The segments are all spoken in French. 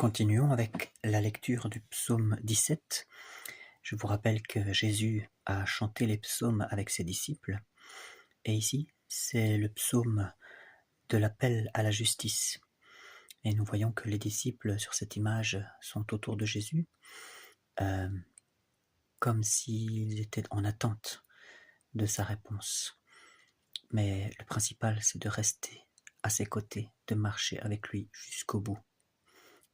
Continuons avec la lecture du psaume 17. Je vous rappelle que Jésus a chanté les psaumes avec ses disciples. Et ici, c'est le psaume de l'appel à la justice. Et nous voyons que les disciples sur cette image sont autour de Jésus, comme s'ils étaient en attente de sa réponse. Mais le principal, c'est de rester à ses côtés, de marcher avec lui jusqu'au bout.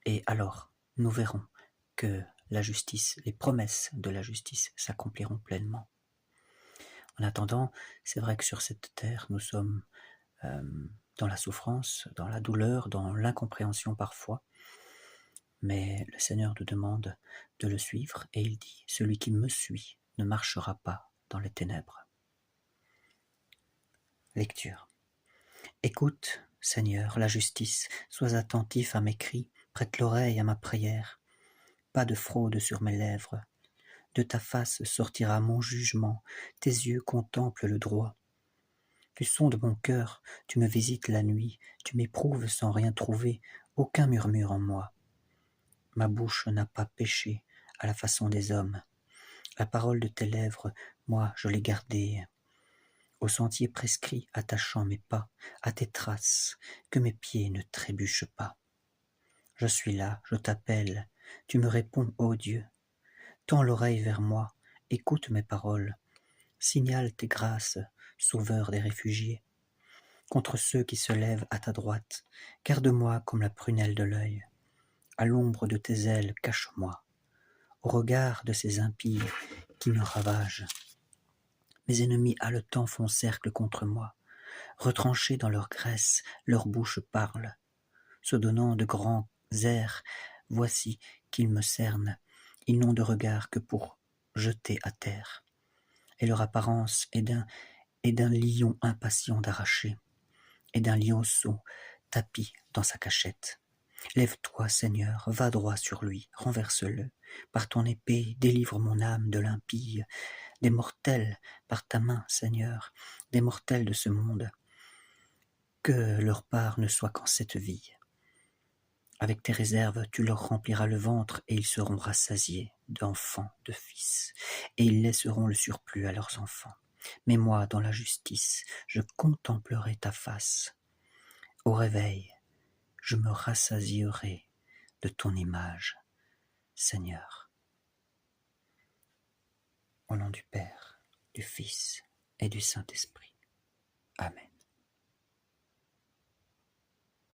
Et alors, nous verrons que la justice, les promesses de la justice s'accompliront pleinement. En attendant, c'est vrai que sur cette terre, nous sommes dans la souffrance, dans la douleur, dans l'incompréhension parfois, mais le Seigneur nous demande de le suivre et il dit « Celui qui me suit ne marchera pas dans les ténèbres ». Lecture. Écoute, Seigneur, la justice, sois attentif à mes cris, prête l'oreille à ma prière. Pas de fraude sur mes lèvres. De ta face sortira mon jugement, tes yeux contemplent le droit. Tu sondes mon cœur, tu me visites la nuit, tu m'éprouves sans rien trouver, aucun murmure en moi. Ma bouche n'a pas péché à la façon des hommes. La parole de tes lèvres, moi je l'ai gardée. Au sentier prescrit, attachant mes pas, à tes traces, que mes pieds ne trébuchent pas. Je suis là, je t'appelle, tu me réponds, ô Dieu. Tends l'oreille vers moi, écoute mes paroles, signale tes grâces, sauveur des réfugiés. Contre ceux qui se lèvent à ta droite, garde-moi comme la prunelle de l'œil. À l'ombre de tes ailes, cache-moi, au regard de ces impies qui me ravagent. Mes ennemis haletants font cercle contre moi, retranchés dans leur graisse, leur bouche parle. Se donnant de grands airs, voici qu'ils me cernent, ils n'ont de regard que pour jeter à terre. Et leur apparence est d'un lion impatient d'arracher, et d'un lionceau tapi dans sa cachette. Lève-toi, Seigneur, va droit sur lui, renverse-le. Par ton épée, délivre mon âme de l'impie, des mortels, par ta main, Seigneur, des mortels de ce monde. Que leur part ne soit qu'en cette vie. Avec tes réserves, tu leur rempliras le ventre et ils seront rassasiés d'enfants, de fils, et ils laisseront le surplus à leurs enfants. Mais moi, dans la justice, je contemplerai ta face. Au réveil, je me rassasierai de ton image, Seigneur. Au nom du Père, du Fils et du Saint-Esprit. Amen.